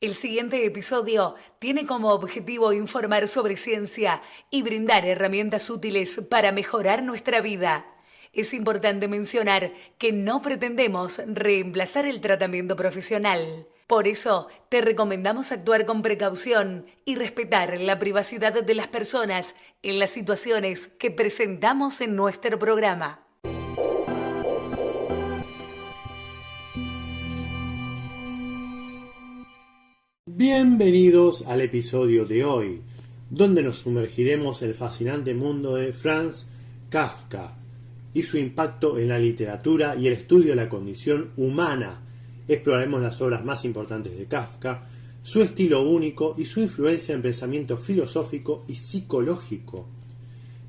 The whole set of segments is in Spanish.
El siguiente episodio tiene como objetivo informar sobre ciencia y brindar herramientas útiles para mejorar nuestra vida. Es importante mencionar que no pretendemos reemplazar el tratamiento profesional. Por eso, te recomendamos actuar con precaución y respetar la privacidad de las personas en las situaciones que presentamos en nuestro programa. Bienvenidos al episodio de hoy, donde nos sumergiremos en el fascinante mundo de Franz Kafka y su impacto en la literatura y el estudio de la condición humana. Exploraremos las obras más importantes de Kafka, su estilo único y su influencia en el pensamiento filosófico y psicológico.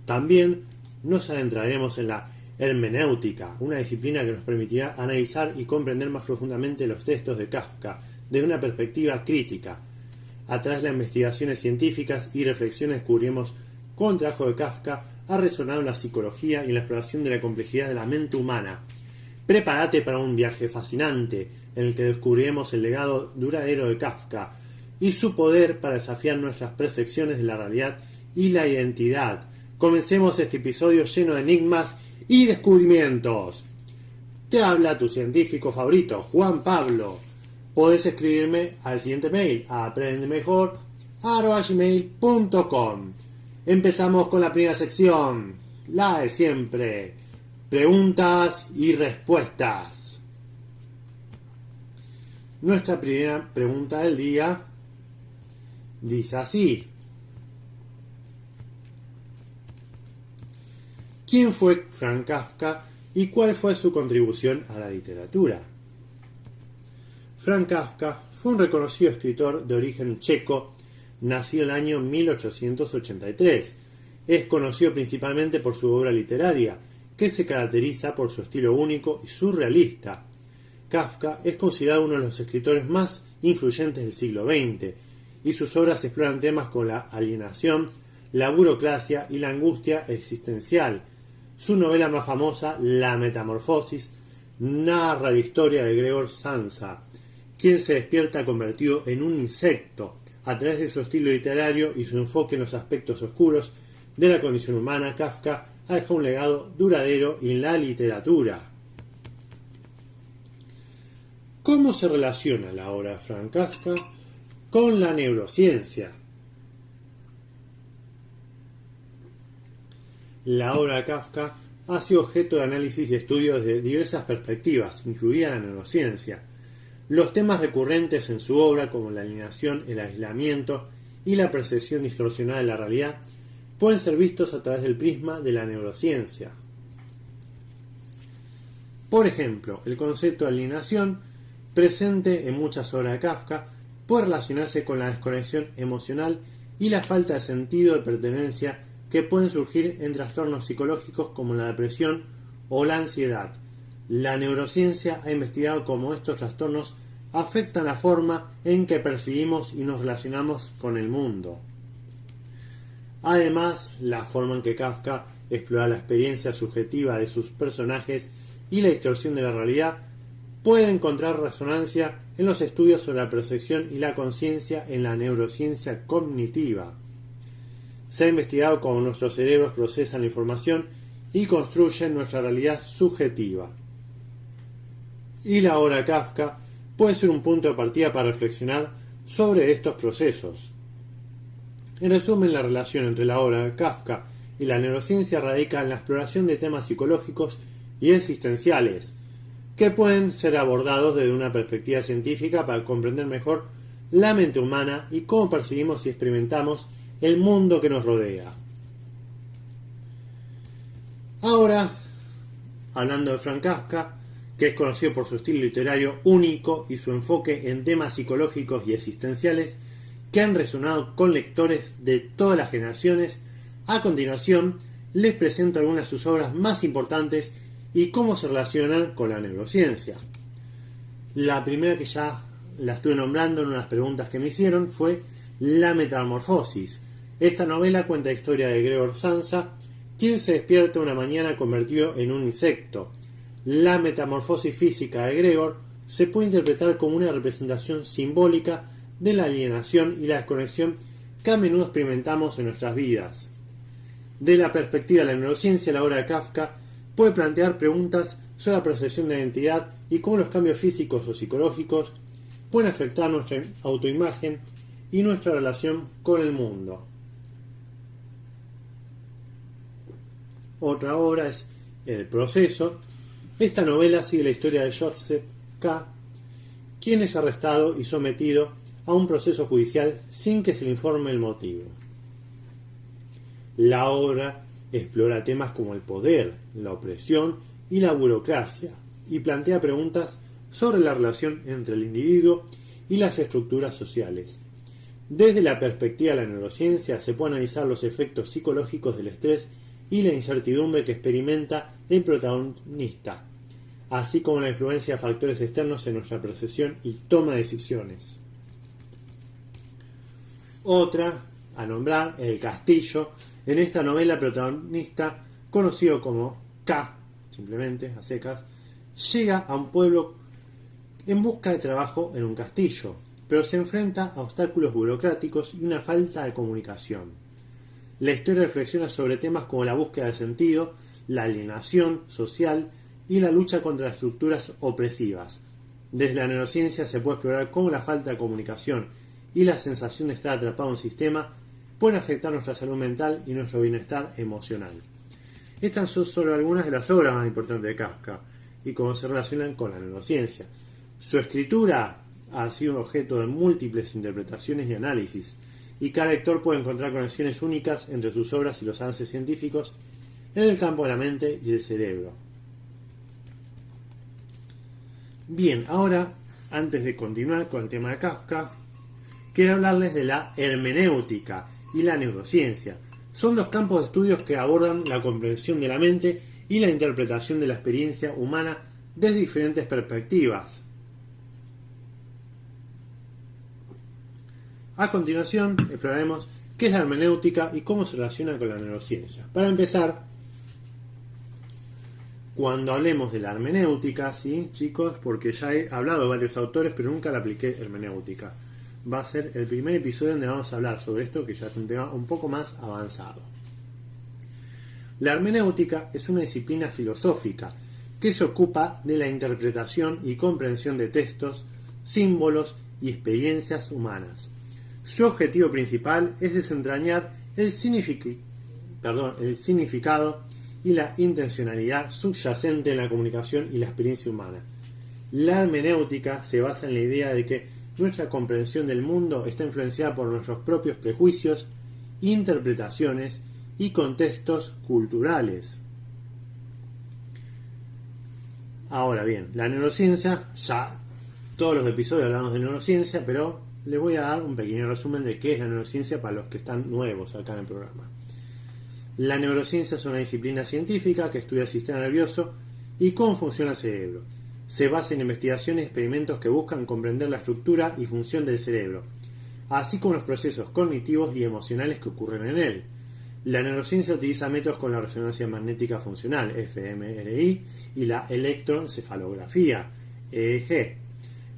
También nos adentraremos en la hermenéutica, una disciplina que nos permitirá analizar y comprender más profundamente los textos de Kafka desde una perspectiva crítica. A través de las investigaciones científicas y reflexiones descubriremos cómo el trabajo de Kafka ha resonado en la psicología y en la exploración de la complejidad de la mente humana. Prepárate para un viaje fascinante en el que descubriremos el legado duradero de Kafka y su poder para desafiar nuestras percepciones de la realidad y la identidad. Comencemos este episodio lleno de enigmas y descubrimientos. Te habla tu científico favorito, Juan Pablo. Podés escribirme al siguiente mail, a aprendemejor@gmail.com. Empezamos con la primera sección, la de siempre, preguntas y respuestas. Nuestra primera pregunta del día dice así: ¿quién fue Franz Kafka y cuál fue su contribución a la literatura? Franz Kafka fue un reconocido escritor de origen checo, nacido en el año 1883. Es conocido principalmente por su obra literaria, que se caracteriza por su estilo único y surrealista. Kafka es considerado uno de los escritores más influyentes del siglo XX, y sus obras exploran temas como la alienación, la burocracia y la angustia existencial. Su novela más famosa, La Metamorfosis, narra la historia de Gregor Samsa, quien se despierta convertido en un insecto. A través de su estilo literario y su enfoque en los aspectos oscuros de la condición humana, Kafka ha dejado un legado duradero en la literatura. ¿Cómo se relaciona la obra de Franz Kafka con la neurociencia? La obra de Kafka ha sido objeto de análisis y estudio desde diversas perspectivas, incluida la neurociencia. Los temas recurrentes en su obra, como la alienación, el aislamiento y la percepción distorsionada de la realidad, pueden ser vistos a través del prisma de la neurociencia. Por ejemplo, el concepto de alienación, presente en muchas obras de Kafka, puede relacionarse con la desconexión emocional y la falta de sentido de pertenencia que pueden surgir en trastornos psicológicos como la depresión o la ansiedad. La neurociencia ha investigado cómo estos trastornos afectan la forma en que percibimos y nos relacionamos con el mundo. Además, la forma en que Kafka explora la experiencia subjetiva de sus personajes y la distorsión de la realidad puede encontrar resonancia en los estudios sobre la percepción y la conciencia en la neurociencia cognitiva. Se ha investigado cómo nuestros cerebros procesan la información y construyen nuestra realidad subjetiva. Y la obra de Kafka puede ser un punto de partida para reflexionar sobre estos procesos. En resumen, la relación entre la obra de Kafka y la neurociencia radica en la exploración de temas psicológicos y existenciales, que pueden ser abordados desde una perspectiva científica para comprender mejor la mente humana y cómo percibimos y experimentamos el mundo que nos rodea. Ahora, hablando de Franz Kafka, que es conocido por su estilo literario único y su enfoque en temas psicológicos y existenciales que han resonado con lectores de todas las generaciones, a continuación les presento algunas de sus obras más importantes y cómo se relacionan con la neurociencia. La primera, que ya la estuve nombrando en unas preguntas que me hicieron, fue La Metamorfosis. Esta novela cuenta la historia de Gregor Samsa, quien se despierta una mañana convertido en un insecto. La metamorfosis física de Gregor se puede interpretar como una representación simbólica de la alienación y la desconexión que a menudo experimentamos en nuestras vidas. De la perspectiva de la neurociencia, la obra de Kafka puede plantear preguntas sobre la percepción de identidad y cómo los cambios físicos o psicológicos pueden afectar nuestra autoimagen y nuestra relación con el mundo. Otra obra es El proceso. Esta novela sigue la historia de Joseph K., quien es arrestado y sometido a un proceso judicial sin que se le informe el motivo. La obra explora temas como el poder, la opresión y la burocracia, y plantea preguntas sobre la relación entre el individuo y las estructuras sociales. Desde la perspectiva de la neurociencia se puede analizar los efectos psicológicos del estrés y la incertidumbre que experimenta el protagonista, así como la influencia de factores externos en nuestra percepción y toma de decisiones. Otra a nombrar, El castillo. En esta novela el protagonista, conocido como K, simplemente a secas, llega a un pueblo en busca de trabajo en un castillo, pero se enfrenta a obstáculos burocráticos y una falta de comunicación. La historia reflexiona sobre temas como la búsqueda de sentido, la alienación social y la lucha contra las estructuras opresivas. Desde la neurociencia se puede explorar cómo la falta de comunicación y la sensación de estar atrapado en un sistema pueden afectar nuestra salud mental y nuestro bienestar emocional. Estas son solo algunas de las obras más importantes de Kafka y cómo se relacionan con la neurociencia. Su escritura ha sido objeto de múltiples interpretaciones y análisis, y cada lector puede encontrar conexiones únicas entre sus obras y los avances científicos en el campo de la mente y el cerebro. Bien, ahora, antes de continuar con el tema de Kafka, quiero hablarles de la hermenéutica y la neurociencia. Son dos campos de estudios que abordan la comprensión de la mente y la interpretación de la experiencia humana desde diferentes perspectivas. A continuación, exploraremos qué es la hermenéutica y cómo se relaciona con la neurociencia. Para empezar, cuando hablemos de la hermenéutica, ¿sí, chicos? Porque ya he hablado de varios autores, pero nunca le apliqué hermenéutica. Va a ser el primer episodio donde vamos a hablar sobre esto, que ya es un tema un poco más avanzado. La hermenéutica es una disciplina filosófica que se ocupa de la interpretación y comprensión de textos, símbolos y experiencias humanas. Su objetivo principal es desentrañar el significado y la intencionalidad subyacente en la comunicación y la experiencia humana. La hermenéutica se basa en la idea de que nuestra comprensión del mundo está influenciada por nuestros propios prejuicios, interpretaciones y contextos culturales. Ahora bien, la neurociencia, ya todos los episodios hablamos de neurociencia, pero les voy a dar un pequeño resumen de qué es la neurociencia para los que están nuevos acá en el programa. La neurociencia es una disciplina científica que estudia el sistema nervioso y cómo funciona el cerebro. Se basa en investigaciones y experimentos que buscan comprender la estructura y función del cerebro, así como los procesos cognitivos y emocionales que ocurren en él. La neurociencia utiliza métodos como la resonancia magnética funcional, fMRI, y la electroencefalografía, EEG,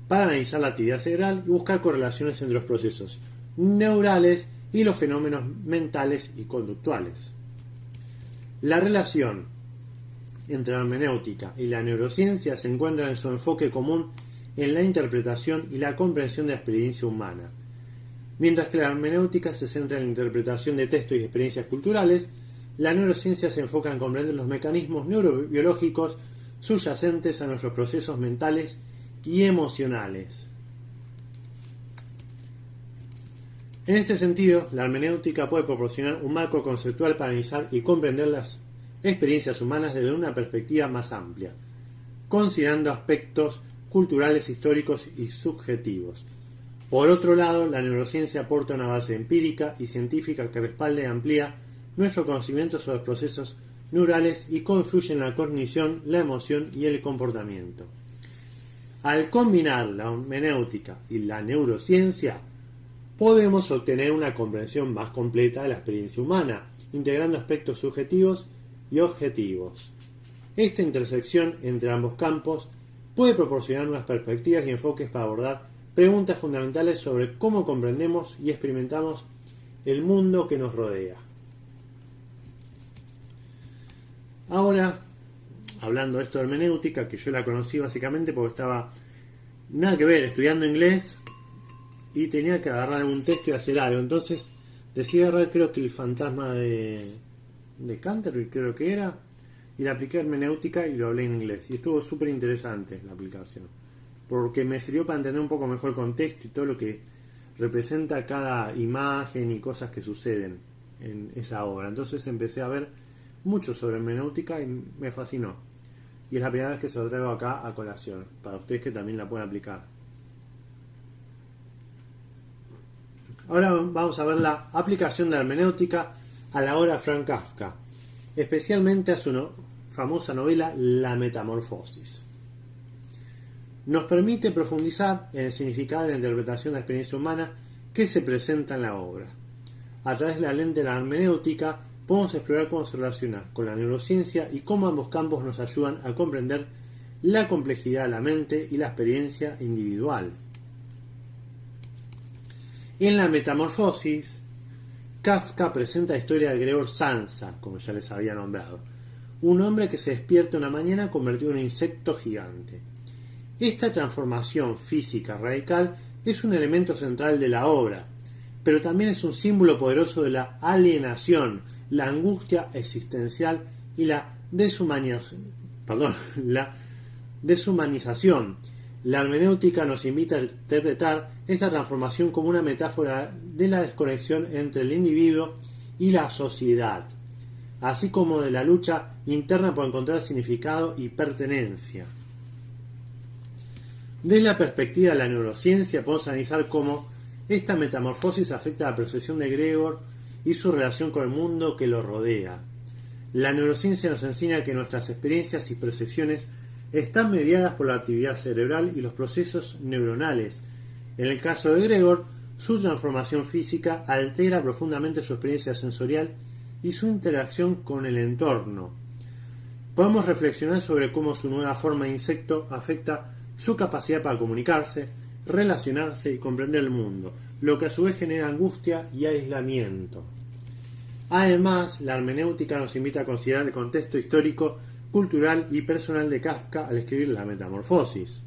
para analizar la actividad cerebral y buscar correlaciones entre los procesos neurales y los fenómenos mentales y conductuales. La relación entre la hermenéutica y la neurociencia se encuentra en su enfoque común en la interpretación y la comprensión de la experiencia humana. Mientras que la hermenéutica se centra en la interpretación de textos y experiencias culturales, la neurociencia se enfoca en comprender los mecanismos neurobiológicos subyacentes a nuestros procesos mentales y emocionales. En este sentido, la hermenéutica puede proporcionar un marco conceptual para analizar y comprender las experiencias humanas desde una perspectiva más amplia, considerando aspectos culturales, históricos y subjetivos. Por otro lado, la neurociencia aporta una base empírica y científica que respalda y amplía nuestro conocimiento sobre los procesos neurales y cómo influyen la cognición, la emoción y el comportamiento. Al combinar la hermenéutica y la neurociencia, podemos obtener una comprensión más completa de la experiencia humana, integrando aspectos subjetivos y objetivos. Esta intersección entre ambos campos puede proporcionar nuevas perspectivas y enfoques para abordar preguntas fundamentales sobre cómo comprendemos y experimentamos el mundo que nos rodea. Ahora, hablando de esto de hermenéutica, que yo la conocí básicamente porque estaba nada que ver estudiando inglés y tenía que agarrar un texto y hacer algo. Entonces decidí agarrar, creo que el fantasma de Canterbury, creo que era, y le apliqué hermenéutica y lo hablé en inglés. Y estuvo súper interesante la aplicación, porque me sirvió para entender un poco mejor el contexto y todo lo que representa cada imagen y cosas que suceden en esa obra. Entonces empecé a ver mucho sobre hermenéutica y me fascinó. Y es la primera vez que se lo traigo acá a colación, para ustedes que también la pueden aplicar. Ahora vamos a ver la aplicación de la hermenéutica a la obra de Franz Kafka, especialmente a su famosa novela La Metamorfosis. Nos permite profundizar en el significado de la interpretación de la experiencia humana que se presenta en la obra. A través de la lente de la hermenéutica podemos explorar cómo se relaciona con la neurociencia y cómo ambos campos nos ayudan a comprender la complejidad de la mente y la experiencia individual. En La Metamorfosis, Kafka presenta la historia de Gregor Samsa, como ya les había nombrado, un hombre que se despierta una mañana convertido en un insecto gigante. Esta transformación física radical es un elemento central de la obra, pero también es un símbolo poderoso de la alienación, la angustia existencial y la deshumanización. La hermenéutica nos invita a interpretar esta transformación como una metáfora de la desconexión entre el individuo y la sociedad, así como de la lucha interna por encontrar significado y pertenencia. Desde la perspectiva de la neurociencia podemos analizar cómo esta metamorfosis afecta la percepción de Gregor y su relación con el mundo que lo rodea. La neurociencia nos enseña que nuestras experiencias y percepciones están mediadas por la actividad cerebral y los procesos neuronales. En el caso de Gregor, su transformación física altera profundamente su experiencia sensorial y su interacción con el entorno. Podemos reflexionar sobre cómo su nueva forma de insecto afecta su capacidad para comunicarse, relacionarse y comprender el mundo, lo que a su vez genera angustia y aislamiento. Además, la hermenéutica nos invita a considerar el contexto histórico, cultural y personal de Kafka al escribir La Metamorfosis.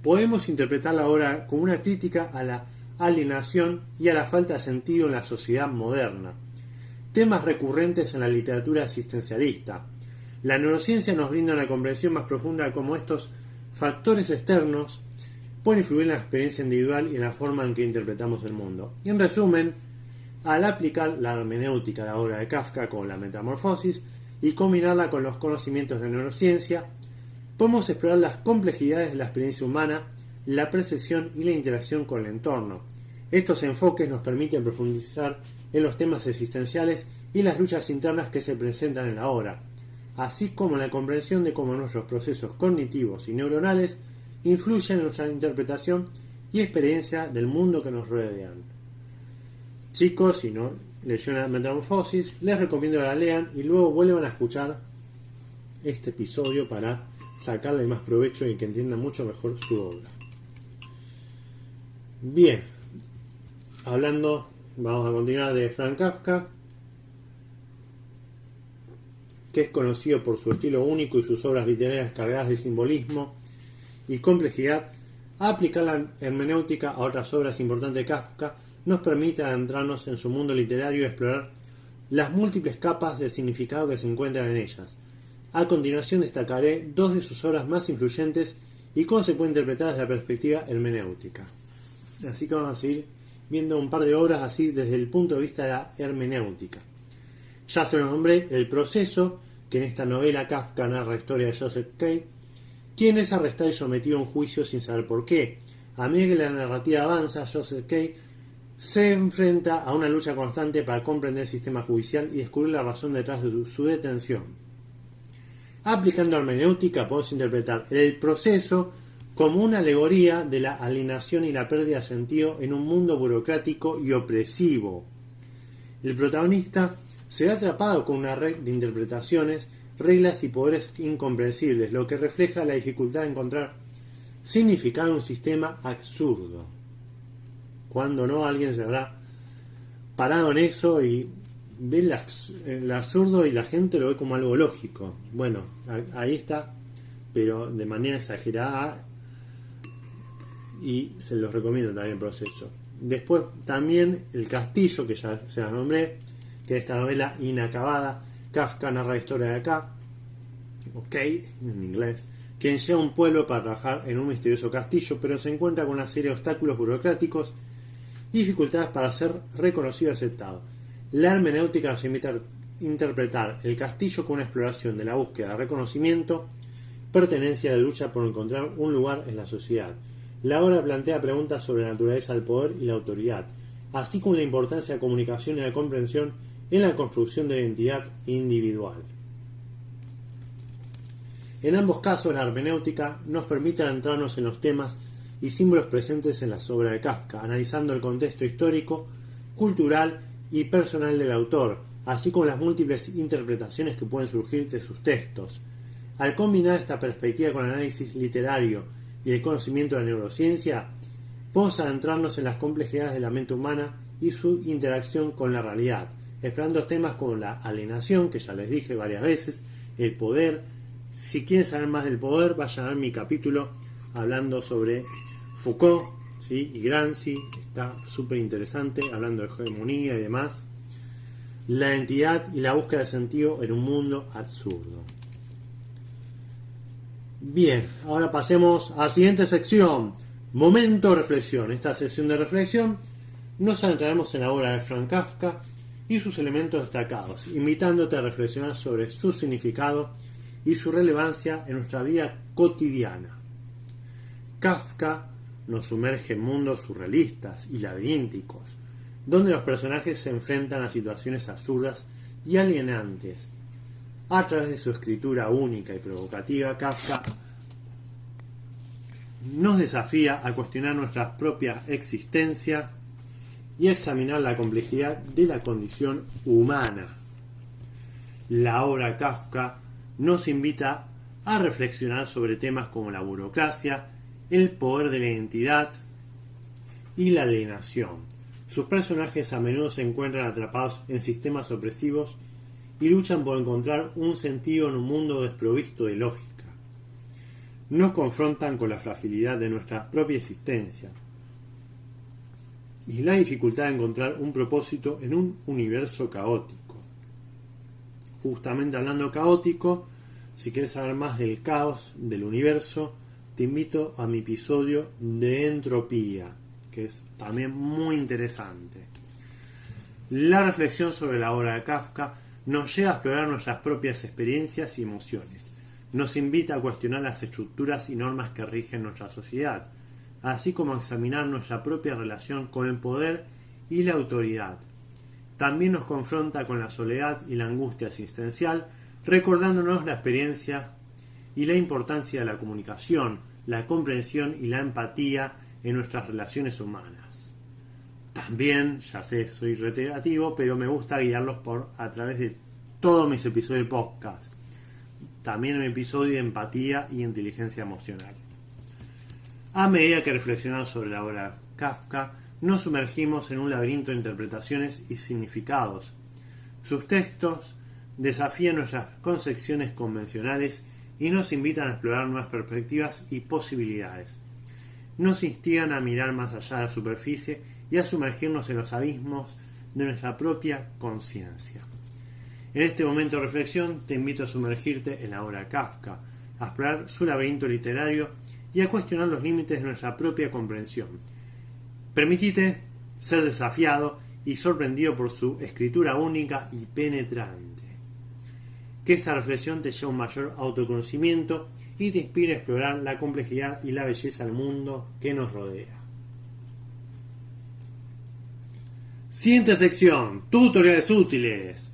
Podemos interpretar la obra como una crítica a la alienación y a la falta de sentido en la sociedad moderna, temas recurrentes en la literatura existencialista. La neurociencia nos brinda una comprensión más profunda de cómo estos factores externos pueden influir en la experiencia individual y en la forma en que interpretamos el mundo. Y en resumen, al aplicar la hermenéutica a la obra de Kafka con La Metamorfosis y combinarla con los conocimientos de neurociencia, podemos explorar las complejidades de la experiencia humana, la percepción y la interacción con el entorno. Estos enfoques nos permiten profundizar en los temas existenciales y las luchas internas que se presentan en la obra, así como la comprensión de cómo nuestros procesos cognitivos y neuronales influyen en nuestra interpretación y experiencia del mundo que nos rodean. Chicos, si no leyeron La Metamorfosis, les recomiendo que la lean y luego vuelvan a escuchar este episodio para sacarle más provecho y que entiendan mucho mejor su obra. Bien, vamos a continuar de Franz Kafka, que es conocido por su estilo único y sus obras literarias cargadas de simbolismo y complejidad. Aplicar la hermenéutica a otras obras importantes de Kafka nos permite adentrarnos en su mundo literario y explorar las múltiples capas de significado que se encuentran en ellas. A continuación destacaré dos de sus obras más influyentes y cómo se puede interpretar desde la perspectiva hermenéutica. Así que vamos a seguir viendo un par de obras así desde el punto de vista de la hermenéutica. Ya se lo nombré, El Proceso, que en esta novela Kafka narra la historia de Joseph K., quien es arrestado y sometido a un juicio sin saber por qué. A medida que la narrativa avanza, Joseph K. se enfrenta a una lucha constante para comprender el sistema judicial y descubrir la razón detrás de su detención. Aplicando hermenéutica podemos interpretar El Proceso como una alegoría de la alienación y la pérdida de sentido en un mundo burocrático y opresivo. El protagonista se ve atrapado con una red de interpretaciones, reglas y poderes incomprensibles, lo que refleja la dificultad de encontrar significado de un sistema absurdo. Cuando no, alguien se habrá parado en eso y ve el absurdo y la gente lo ve como algo lógico. Bueno, ahí está, pero de manera exagerada, y se los recomiendo también el proceso. Después también El Castillo, que ya se la nombré, que es esta novela inacabada. Kafka narra la historia de acá, ok, en inglés, quien llega a un pueblo para trabajar en un misterioso castillo, pero se encuentra con una serie de obstáculos burocráticos y dificultades para ser reconocido y aceptado. La hermenéutica nos invita a interpretar el castillo como una exploración de la búsqueda de reconocimiento, pertenencia a la lucha por encontrar un lugar en la sociedad. La obra plantea preguntas sobre la naturaleza del poder y la autoridad, así como la importancia de la comunicación y la comprensión en la construcción de la identidad individual. En ambos casos, la hermenéutica nos permite adentrarnos en los temas y símbolos presentes en las obras de Kafka, analizando el contexto histórico, cultural y personal del autor, así como las múltiples interpretaciones que pueden surgir de sus textos. Al combinar esta perspectiva con el análisis literario y el conocimiento de la neurociencia, podemos adentrarnos en las complejidades de la mente humana y su interacción con la realidad, explorando temas como la alienación, que ya les dije varias veces, el poder. Si quieren saber más del poder, vayan a ver mi capítulo hablando sobre Foucault, ¿sí? Y Gramsci, está súper interesante, hablando de hegemonía y demás. La identidad y la búsqueda de sentido en un mundo absurdo. Bien, ahora pasemos a la siguiente sección, momento de reflexión. Esta sección de reflexión nos adentraremos en la obra de Franz Kafka y sus elementos destacados, invitándote a reflexionar sobre su significado y su relevancia en nuestra vida cotidiana. Kafka nos sumerge en mundos surrealistas y laberínticos, donde los personajes se enfrentan a situaciones absurdas y alienantes. A través de su escritura única y provocativa, Kafka nos desafía a cuestionar nuestra propia existencia y a examinar la complejidad de la condición humana. La obra de Kafka nos invita a reflexionar sobre temas como la burocracia, el poder de la identidad y la alienación. Sus personajes a menudo se encuentran atrapados en sistemas opresivos y luchan por encontrar un sentido en un mundo desprovisto de lógica. Nos confrontan con la fragilidad de nuestra propia existencia y la dificultad de encontrar un propósito en un universo caótico. Justamente hablando caótico, si quieres saber más del caos del universo, te invito a mi episodio de entropía, que es también muy interesante. La reflexión sobre la obra de Kafka nos lleva a explorar nuestras propias experiencias y emociones. Nos invita a cuestionar las estructuras y normas que rigen nuestra sociedad, así como a examinar nuestra propia relación con el poder y la autoridad. También nos confronta con la soledad y la angustia existencial, recordándonos la experiencia y la importancia de la comunicación, la comprensión y la empatía en nuestras relaciones humanas. También, ya sé, soy reiterativo, pero me gusta guiarlos a través de todos mis episodios de podcast. También un episodio de empatía y inteligencia emocional. A medida que reflexionamos sobre la obra de Kafka, nos sumergimos en un laberinto de interpretaciones y significados. Sus textos desafían nuestras concepciones convencionales y nos invitan a explorar nuevas perspectivas y posibilidades. Nos instigan a mirar más allá de la superficie y a sumergirnos en los abismos de nuestra propia conciencia. En este momento de reflexión te invito a sumergirte en la obra de Kafka, a explorar su laberinto literario y a cuestionar los límites de nuestra propia comprensión. Permitite ser desafiado y sorprendido por su escritura única y penetrante. Que esta reflexión te lleve a un mayor autoconocimiento y te inspire a explorar la complejidad y la belleza del mundo que nos rodea. Siguiente sección, tutoriales útiles.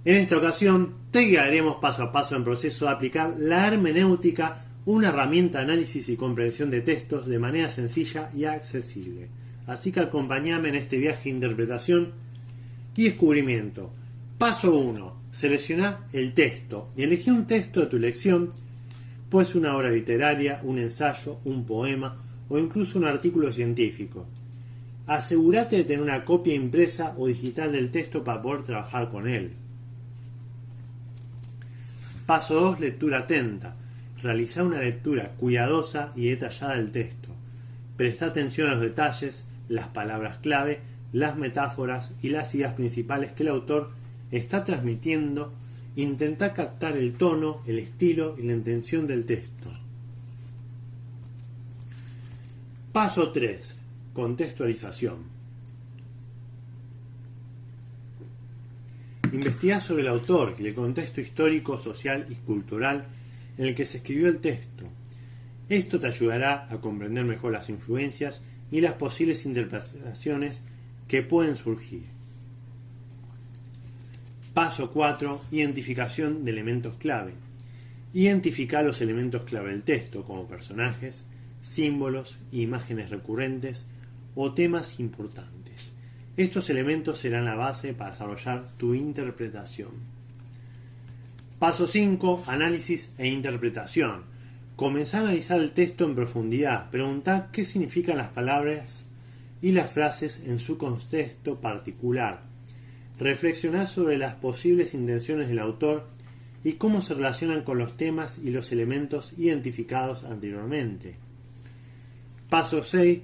En esta ocasión te guiaremos paso a paso en el proceso de aplicar la hermenéutica, una herramienta de análisis y comprensión de textos de manera sencilla y accesible. Así que acompáñame en este viaje de interpretación y descubrimiento. Paso 1. Selecciona el texto y elegí un texto de tu elección Puede ser una obra literaria, un ensayo, un poema o incluso un artículo científico. Asegúrate de tener una copia impresa o digital del texto para poder trabajar con él. Paso 2. Lectura atenta. Realiza una lectura cuidadosa y detallada del texto. Presta atención a los detalles, las palabras clave, las metáforas y las ideas principales que el autor está transmitiendo. Intenta captar el tono, el estilo y la intención del texto. Paso 3. Contextualización. Investiga sobre el autor y el contexto histórico, social y cultural en el que se escribió el texto. Esto te ayudará a comprender mejor las influencias y las posibles interpretaciones que pueden surgir. Paso 4. Identificación de elementos clave. Identifica los elementos clave del texto, como personajes, símbolos, imágenes recurrentes o temas importantes. Estos elementos serán la base para desarrollar tu interpretación. Paso 5. Análisis e interpretación. Comenzá a analizar el texto en profundidad. Preguntá qué significan las palabras y las frases en su contexto particular. Reflexioná sobre las posibles intenciones del autor y cómo se relacionan con los temas y los elementos identificados anteriormente. Paso 6.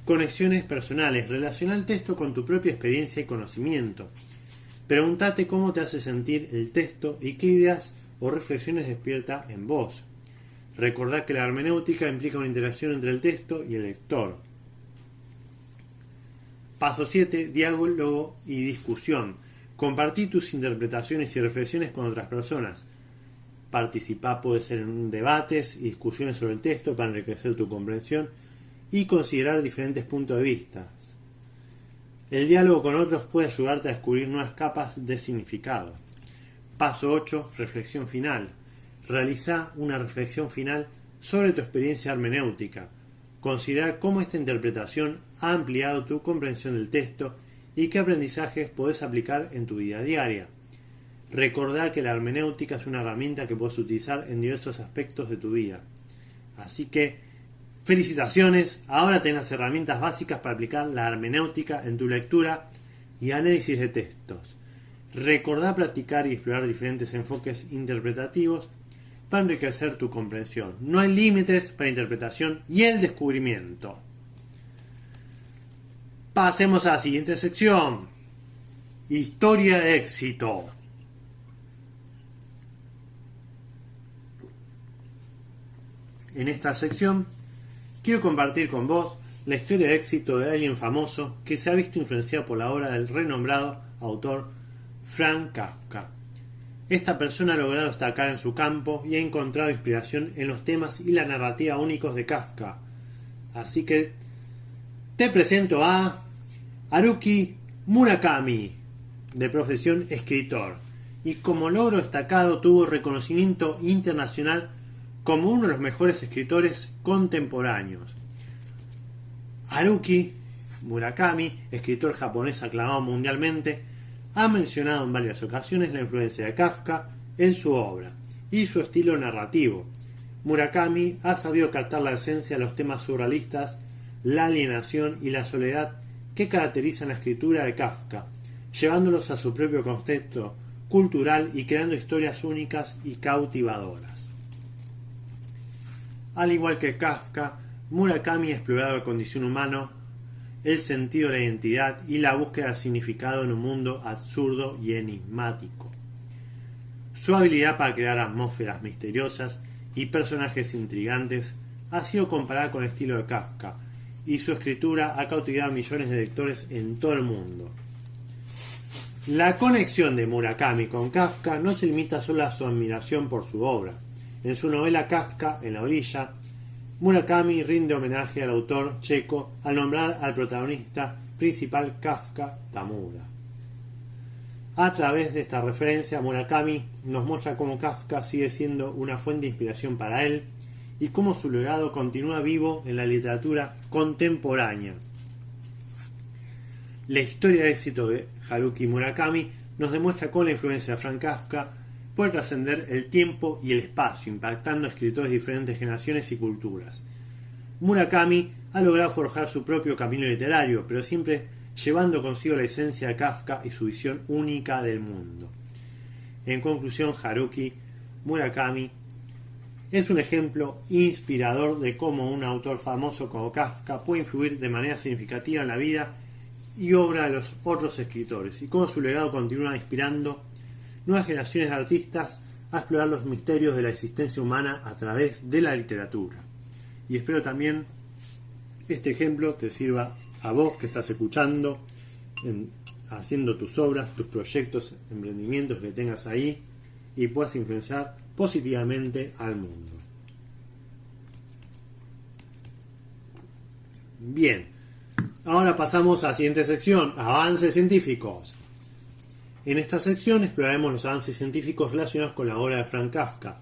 Conexiones personales. Relaciona el texto con tu propia experiencia y conocimiento. Pregúntate cómo te hace sentir el texto y qué ideas o reflexiones despierta en vos. Recordá que la hermenéutica implica una interacción entre el texto y el lector. Paso 7. Diálogo y discusión. Compartí tus interpretaciones y reflexiones con otras personas. Participá puede ser en debates y discusiones sobre el texto para enriquecer tu comprensión y considerar diferentes puntos de vista. El diálogo con otros puede ayudarte a descubrir nuevas capas de significado. Paso 8. Reflexión final. Realiza una reflexión final sobre tu experiencia hermenéutica. Considera cómo esta interpretación ha ampliado tu comprensión del texto y qué aprendizajes podés aplicar en tu vida diaria. Recordá que la hermenéutica es una herramienta que puedes utilizar en diversos aspectos de tu vida. Así que, felicitaciones, ahora tenés las herramientas básicas para aplicar la hermenéutica en tu lectura y análisis de textos. Recordá practicar y explorar diferentes enfoques interpretativos para enriquecer tu comprensión. No hay límites para la interpretación y el descubrimiento. Pasemos a la siguiente sección. Historia de éxito. En esta sección quiero compartir con vos la historia de éxito de alguien famoso que se ha visto influenciado por la obra del renombrado autor Franz Kafka. Esta persona ha logrado destacar en su campo y ha encontrado inspiración en los temas y la narrativa únicos de Kafka. Así que te presento a Haruki Murakami, de profesión escritor, y como logro destacado tuvo reconocimiento internacional como uno de los mejores escritores contemporáneos. Haruki Murakami, escritor japonés aclamado mundialmente, ha mencionado en varias ocasiones la influencia de Kafka en su obra y su estilo narrativo. Murakami ha sabido captar la esencia de los temas surrealistas, la alienación y la soledad que caracterizan la escritura de Kafka, llevándolos a su propio contexto cultural y creando historias únicas y cautivadoras. Al igual que Kafka, Murakami ha explorado la condición humana, el sentido de la identidad y la búsqueda de significado en un mundo absurdo y enigmático. Su habilidad para crear atmósferas misteriosas y personajes intrigantes ha sido comparada con el estilo de Kafka, y su escritura ha cautivado a millones de lectores en todo el mundo. La conexión de Murakami con Kafka no se limita solo a su admiración por su obra. En su novela Kafka en la orilla, Murakami rinde homenaje al autor checo al nombrar al protagonista principal Kafka Tamura. A través de esta referencia, Murakami nos muestra cómo Kafka sigue siendo una fuente de inspiración para él y cómo su legado continúa vivo en la literatura contemporánea. La historia de éxito de Haruki Murakami nos demuestra cómo la influencia de Franz Kafka puede trascender el tiempo y el espacio, impactando a escritores de diferentes generaciones y culturas. Murakami ha logrado forjar su propio camino literario, pero siempre llevando consigo la esencia de Kafka y su visión única del mundo. En conclusión, Haruki Murakami es un ejemplo inspirador de cómo un autor famoso como Kafka puede influir de manera significativa en la vida y obra de los otros escritores, y cómo su legado continúa inspirando nuevas generaciones de artistas a explorar los misterios de la existencia humana a través de la literatura. Y espero también este ejemplo te sirva a vos que estás escuchando, haciendo tus obras, tus proyectos, emprendimientos que tengas ahí, y puedas influenciar positivamente al mundo. Bien, ahora pasamos a la siguiente sección, avances científicos. En esta sección exploraremos los avances científicos relacionados con la obra de Franz Kafka,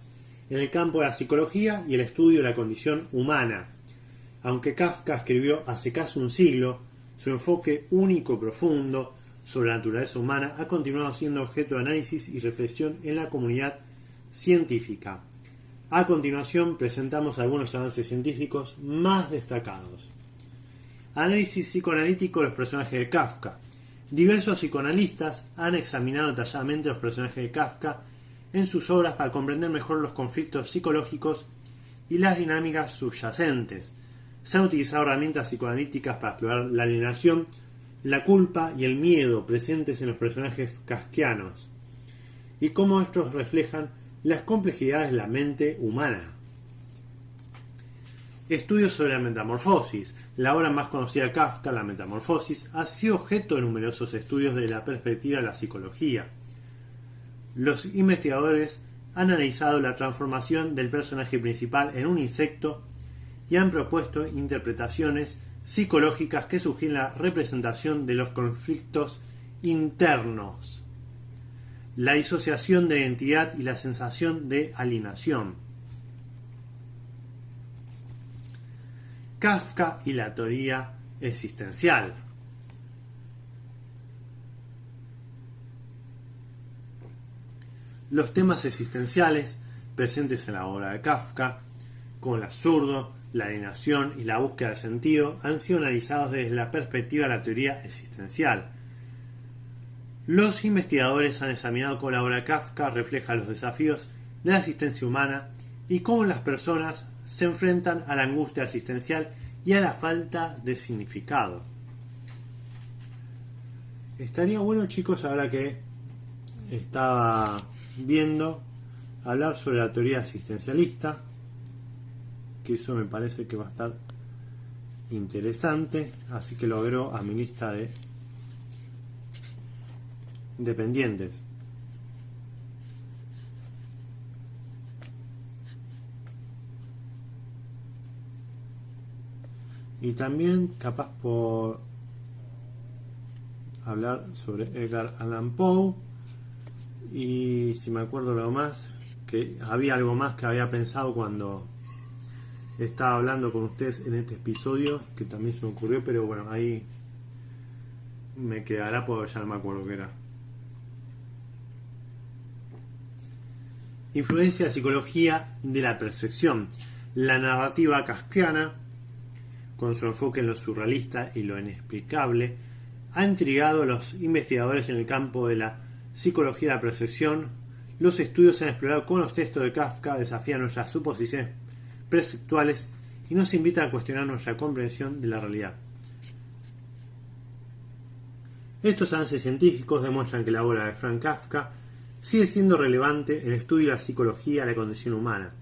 en el campo de la psicología y el estudio de la condición humana. Aunque Kafka escribió hace casi un siglo, su enfoque único y profundo sobre la naturaleza humana ha continuado siendo objeto de análisis y reflexión en la comunidad científica. A continuación presentamos algunos avances científicos más destacados. Análisis psicoanalítico de los personajes de Kafka. Diversos psicoanalistas han examinado detalladamente los personajes de Kafka en sus obras para comprender mejor los conflictos psicológicos y las dinámicas subyacentes. Se han utilizado herramientas psicoanalíticas para explorar la alienación, la culpa y el miedo presentes en los personajes kafkianos, y cómo estos reflejan las complejidades de la mente humana. Estudios sobre la metamorfosis. La obra más conocida de Kafka, La Metamorfosis, ha sido objeto de numerosos estudios desde la perspectiva de la psicología. Los investigadores han analizado la transformación del personaje principal en un insecto y han propuesto interpretaciones psicológicas que sugieren la representación de los conflictos internos, la disociación de identidad y la sensación de alienación. Kafka y la teoría existencial. Los temas existenciales presentes en la obra de Kafka, como el absurdo, la alienación y la búsqueda de sentido, han sido analizados desde la perspectiva de la teoría existencial. Los investigadores han examinado cómo la obra de Kafka refleja los desafíos de la existencia humana y cómo las personas se enfrentan a la angustia existencial y a la falta de significado. Estaría bueno, chicos, ahora que estaba viendo, hablar sobre la teoría existencialista, que eso me parece que va a estar interesante, así que lo agrego a mi lista de pendientes. Y también capaz por hablar sobre Edgar Allan Poe, y si me acuerdo algo más, que había algo más que había pensado cuando estaba hablando con ustedes en este episodio, que también se me ocurrió, pero bueno, ahí me quedará porque ya no me acuerdo qué era. Influencia de psicología de la percepción. La narrativa kafkiana, con su enfoque en lo surrealista y lo inexplicable, ha intrigado a los investigadores en el campo de la psicología de la percepción. Los estudios han explorado cómo los textos de Kafka desafían nuestras suposiciones perceptuales y nos invitan a cuestionar nuestra comprensión de la realidad. Estos avances científicos demuestran que la obra de Franz Kafka sigue siendo relevante en el estudio de la psicología de la condición humana.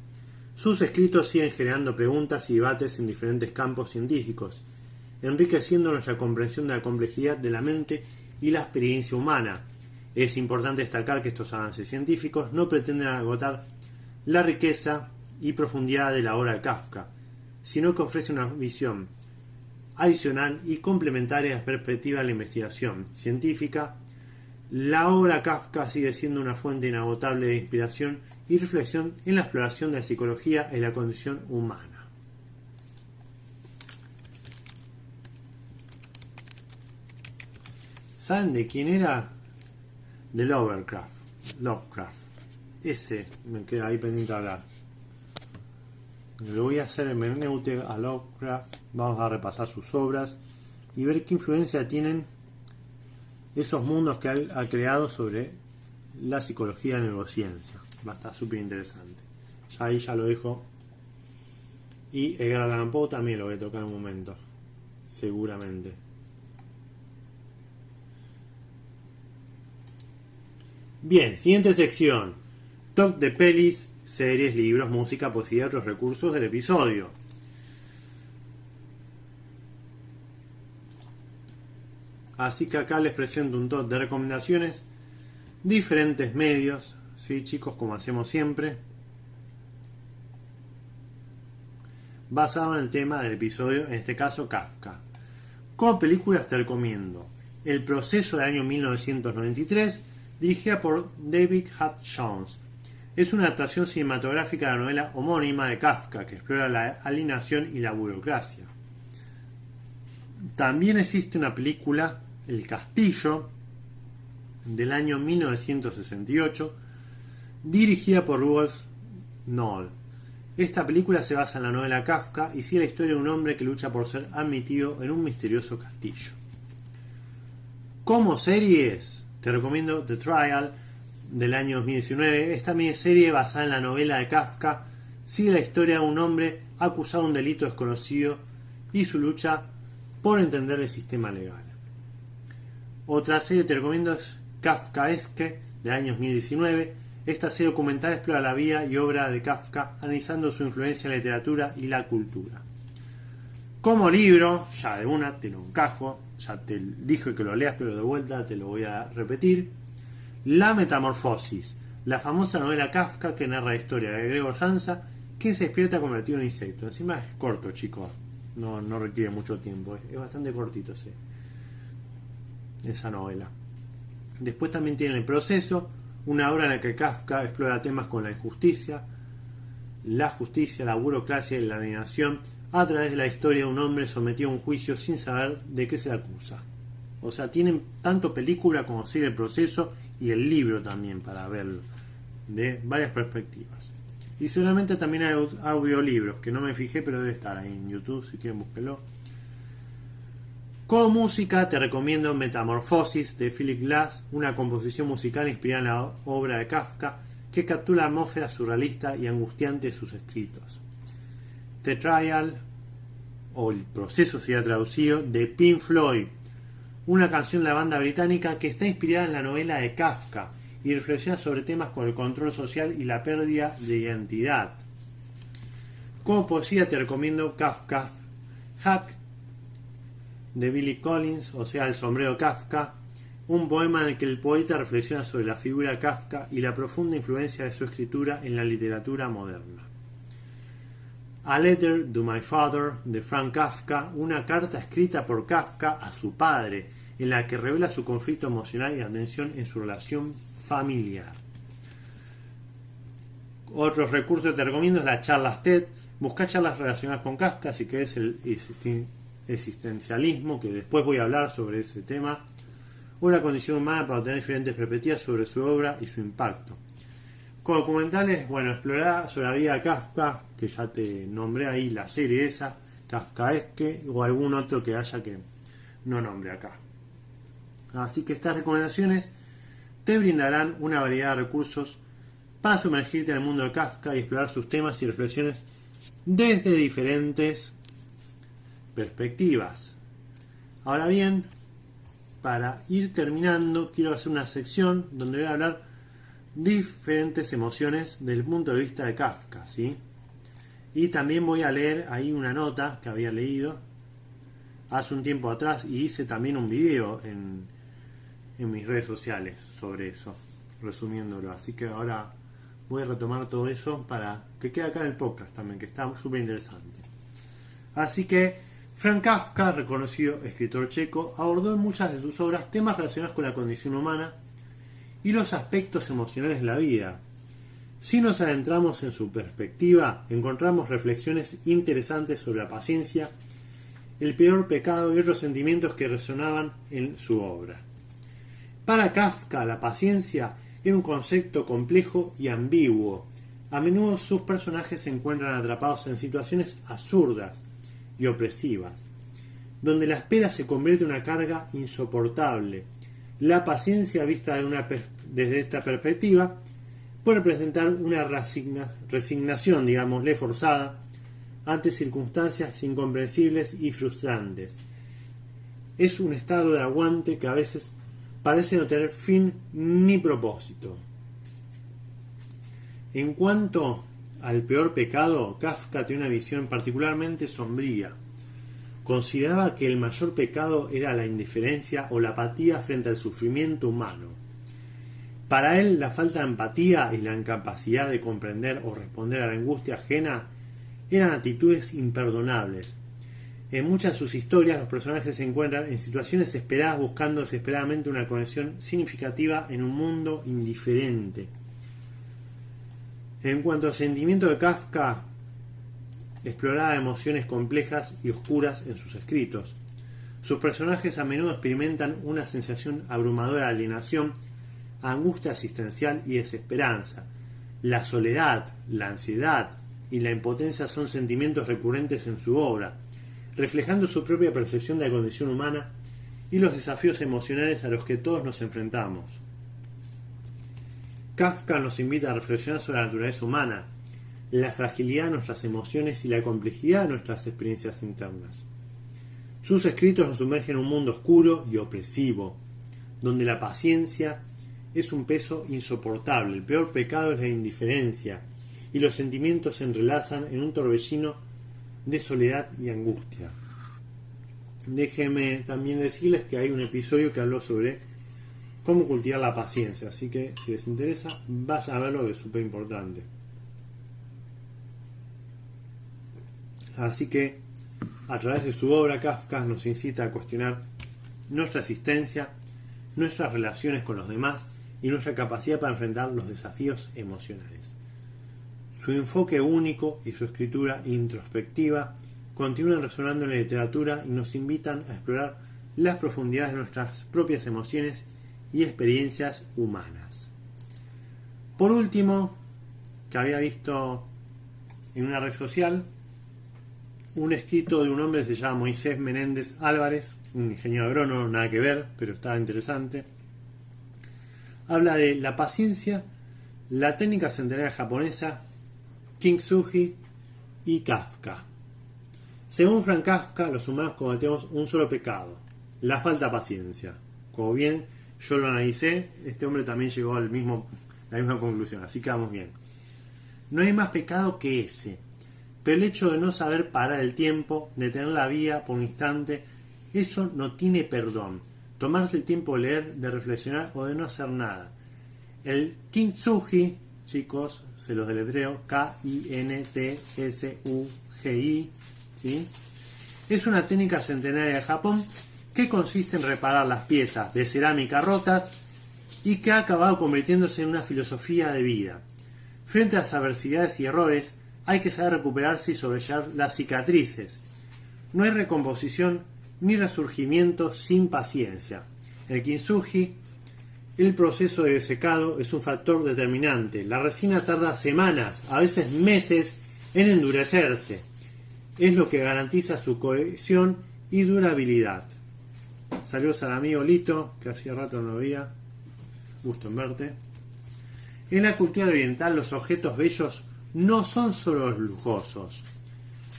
Sus escritos siguen generando preguntas y debates en diferentes campos científicos, enriqueciendo nuestra comprensión de la complejidad de la mente y la experiencia humana. Es importante destacar que estos avances científicos no pretenden agotar la riqueza y profundidad de la obra de Kafka, sino que ofrecen una visión adicional y complementaria de la perspectiva de la investigación científica. La obra Kafka sigue siendo una fuente inagotable de inspiración y reflexión en la exploración de la psicología y la condición humana. ¿Saben de quién era? De Lovecraft. ese me queda ahí pendiente de hablar. Lo voy a hacer en hermenéutica a Lovecraft. Vamos a repasar sus obras y ver qué influencia tienen esos mundos que él ha creado sobre la psicología y la neurociencia. Va a estar súper interesante. Ya ahí ya lo dejo. Y Edgar Allan Poe también lo voy a tocar en un momento, seguramente. Bien, siguiente sección. Top de pelis, series, libros, música, poesía y otros recursos del episodio. Así que acá les presento un top de recomendaciones, diferentes medios, ¿sí, chicos? Como hacemos siempre, basado en el tema del episodio, en este caso Kafka. Como películas te recomiendo El proceso del año 1993, dirigida por David Hutchins. Es una adaptación cinematográfica de la novela homónima de Kafka que explora la alienación y la burocracia. También existe una película, El Castillo, del año 1968, dirigida por Wolf Knoll. Esta película se basa en la novela Kafka y sigue la historia de un hombre que lucha por ser admitido en un misterioso castillo. Como series, te recomiendo The Trial, del año 2019. Esta miniserie, basada en la novela de Kafka, sigue la historia de un hombre acusado de un delito desconocido y su lucha por entender el sistema legal. Otra serie que te recomiendo es Kafkaesque, del año 2019. Esta serie documental explora la vida y obra de Kafka, analizando su influencia en la literatura y la cultura. Como libro, ya de una te lo encajo, ya te dije que lo leas, pero de vuelta te lo voy a repetir. La Metamorfosis, la famosa novela Kafka que narra la historia de Gregor Samsa, que se despierta convertido en insecto. Encima es corto, chicos, no requiere mucho tiempo, es bastante cortito esa novela. Después también tiene El proceso, una obra en la que Kafka explora temas con la injusticia, la justicia, la burocracia y la alienación a través de la historia de un hombre sometido a un juicio sin saber de qué se le acusa. O sea, tienen tanto película como serie El proceso y el libro también para verlo de varias perspectivas. Y seguramente también hay audiolibros que no me fijé, pero debe estar ahí en YouTube, si quieren búsquenlo. Como música te recomiendo Metamorfosis de Philip Glass, una composición musical inspirada en la obra de Kafka que captura la atmósfera surrealista y angustiante de sus escritos. The Trial, o El proceso sería traducido, de Pink Floyd, una canción de la banda británica que está inspirada en la novela de Kafka y reflexiona sobre temas como el control social y la pérdida de identidad. Como poesía te recomiendo Kafka Hack de Billy Collins, o sea, El sombrero Kafka, un poema en el que el poeta reflexiona sobre la figura de Kafka y la profunda influencia de su escritura en la literatura moderna. A Letter to My Father de Frank Kafka, una carta escrita por Kafka a su padre, en la que revela su conflicto emocional y la tensión en su relación familiar. Otros recursos que te recomiendo es la charla TED. Busca charlas relacionadas con Kafka, así que es el existencialismo, que después voy a hablar sobre ese tema, o la condición humana para obtener diferentes perspectivas sobre su obra y su impacto. Como documentales, bueno, explorar sobre la vida de Kafka, que ya te nombré ahí la serie esa, Kafkaesque, o algún otro que haya que no nombre acá. Así que estas recomendaciones te brindarán una variedad de recursos para sumergirte en el mundo de Kafka y explorar sus temas y reflexiones desde diferentes perspectivas. Ahora bien, para ir terminando, quiero hacer una sección donde voy a hablar diferentes emociones del punto de vista de Kafka, ¿sí? Y también voy a leer ahí una nota que había leído hace un tiempo atrás y hice también un video en mis redes sociales sobre eso, resumiéndolo. Así que ahora voy a retomar todo eso para que quede acá en el podcast también, que está súper interesante. Así que Frank Kafka, reconocido escritor checo, abordó en muchas de sus obras temas relacionados con la condición humana y los aspectos emocionales de la vida. Si nos adentramos en su perspectiva, encontramos reflexiones interesantes sobre la paciencia, el peor pecado y otros sentimientos que resonaban en su obra. Para Kafka, la paciencia era un concepto complejo y ambiguo. A menudo sus personajes se encuentran atrapados en situaciones absurdas y opresivas, donde la espera se convierte en una carga insoportable. La paciencia, vista desde esta perspectiva, puede presentar una resignación, digámosle, forzada ante circunstancias incomprensibles y frustrantes. Es un estado de aguante que a veces parece no tener fin ni propósito. En cuanto al peor pecado, Kafka tiene una visión particularmente sombría. Consideraba que el mayor pecado era la indiferencia o la apatía frente al sufrimiento humano. Para él, la falta de empatía y la incapacidad de comprender o responder a la angustia ajena eran actitudes imperdonables. En muchas de sus historias, los personajes se encuentran en situaciones esperadas buscando desesperadamente una conexión significativa en un mundo indiferente. En cuanto al sentimiento de Kafka, exploraba emociones complejas y oscuras en sus escritos. Sus personajes a menudo experimentan una sensación abrumadora de alienación, angustia existencial y desesperanza. La soledad, la ansiedad y la impotencia son sentimientos recurrentes en su obra, reflejando su propia percepción de la condición humana y los desafíos emocionales a los que todos nos enfrentamos. Kafka nos invita a reflexionar sobre la naturaleza humana, la fragilidad de nuestras emociones y la complejidad de nuestras experiencias internas. Sus escritos nos sumergen en un mundo oscuro y opresivo, donde la paciencia es un peso insoportable, el peor pecado es la indiferencia, y los sentimientos se entrelazan en un torbellino de soledad y angustia. Déjenme también decirles que hay un episodio que habló sobre cómo cultivar la paciencia, así que si les interesa, vayan a verlo, que es súper importante. Así que, a través de su obra, Kafka nos incita a cuestionar nuestra existencia, nuestras relaciones con los demás y nuestra capacidad para enfrentar los desafíos emocionales. Su enfoque único y su escritura introspectiva continúan resonando en la literatura y nos invitan a explorar las profundidades de nuestras propias emociones y experiencias humanas. Por último, que había visto en una red social un escrito de un hombre que se llama Moisés Menéndez Álvarez, un ingeniero agrónomo, nada que ver, pero estaba interesante. Habla de la paciencia, la técnica centenaria japonesa, Kintsugi y Kafka. Según Franz Kafka, los humanos cometemos un solo pecado, la falta de paciencia. Como bien yo lo analicé, este hombre también llegó a la misma conclusión, así que vamos bien. No hay más pecado que ese, pero el hecho de no saber parar el tiempo, de tener la vida por un instante, eso no tiene perdón. Tomarse el tiempo de leer, de reflexionar o de no hacer nada. El Kintsugi, chicos, se los deletreo, K-I-N-T-S-U-G-I, ¿sí? Es una técnica centenaria de Japón que consiste en reparar las piezas de cerámica rotas y que ha acabado convirtiéndose en una filosofía de vida. Frente a las adversidades y errores, hay que saber recuperarse y sobrellevar las cicatrices. No hay recomposición ni resurgimiento sin paciencia. El Kintsugi, el proceso de secado es un factor determinante. La resina tarda semanas, a veces meses, en endurecerse. Es lo que garantiza su cohesión y durabilidad. Saludos al amigo Lito, que hacía rato no lo veía. Gusto en verte. En la cultura oriental, los objetos bellos no son solo los lujosos.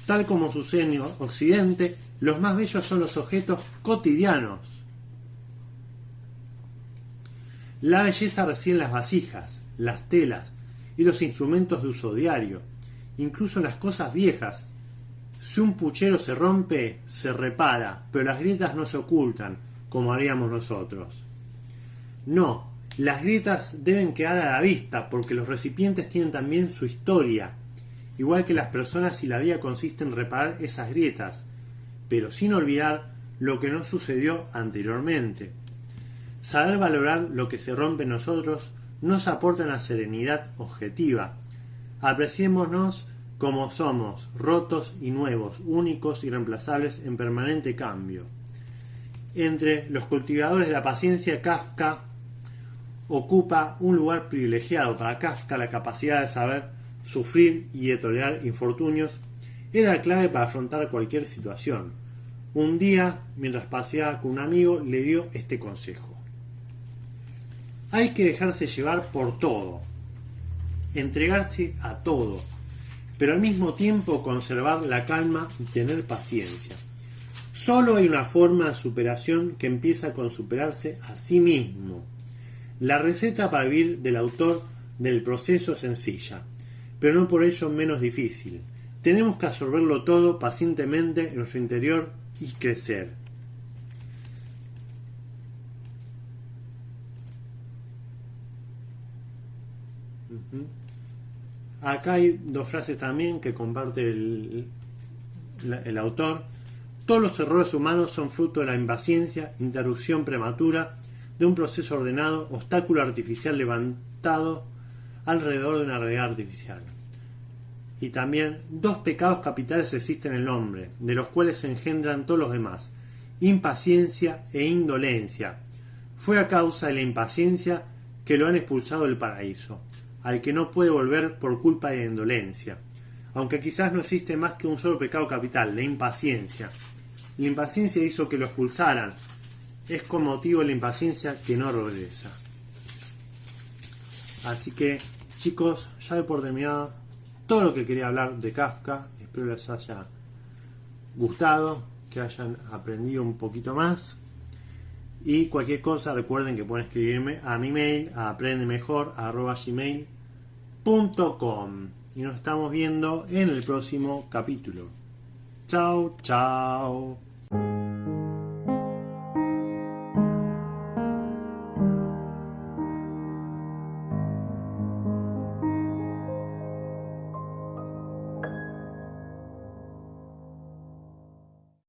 Tal como sucede en Occidente, los más bellos son los objetos cotidianos. La belleza reside en las vasijas, las telas y los instrumentos de uso diario, incluso en las cosas viejas. Si un puchero se rompe, se repara, pero las grietas no se ocultan, como haríamos nosotros. No, las grietas deben quedar a la vista, porque los recipientes tienen también su historia, igual que las personas, y la vida consiste en reparar esas grietas, pero sin olvidar lo que no sucedió anteriormente. Saber valorar lo que se rompe en nosotros nos aporta una serenidad objetiva. Apreciémonos como somos, rotos y nuevos, únicos y reemplazables en permanente cambio. Entre los cultivadores de la paciencia, Kafka ocupa un lugar privilegiado. Para Kafka, la capacidad de saber sufrir y de tolerar infortunios era la clave para afrontar cualquier situación. Un día, mientras paseaba con un amigo, le dio este consejo: hay que dejarse llevar por todo, entregarse a todo, pero al mismo tiempo conservar la calma y tener paciencia. Solo hay una forma de superación que empieza con superarse a sí mismo. La receta para vivir del autor del proceso es sencilla, pero no por ello menos difícil. Tenemos que absorberlo todo pacientemente en nuestro interior y crecer. Acá hay dos frases también que comparte el autor. Todos los errores humanos son fruto de la impaciencia, interrupción prematura de un proceso ordenado, obstáculo artificial levantado alrededor de una realidad artificial. Y también, dos pecados capitales existen en el hombre, de los cuales se engendran todos los demás: impaciencia e indolencia. Fue a causa de la impaciencia que lo han expulsado del paraíso, al que no puede volver por culpa de la indolencia. Aunque quizás no existe más que un solo pecado capital, la impaciencia. La impaciencia hizo que lo expulsaran. Es con motivo de la impaciencia que no regresa. Así que, chicos, ya doy por terminado todo lo que quería hablar de Kafka. Espero les haya gustado, que hayan aprendido un poquito más. Y cualquier cosa, recuerden que pueden escribirme a mi mail, a aprendemejor@gmail.com. Y nos estamos viendo en el próximo capítulo. Chao, chao.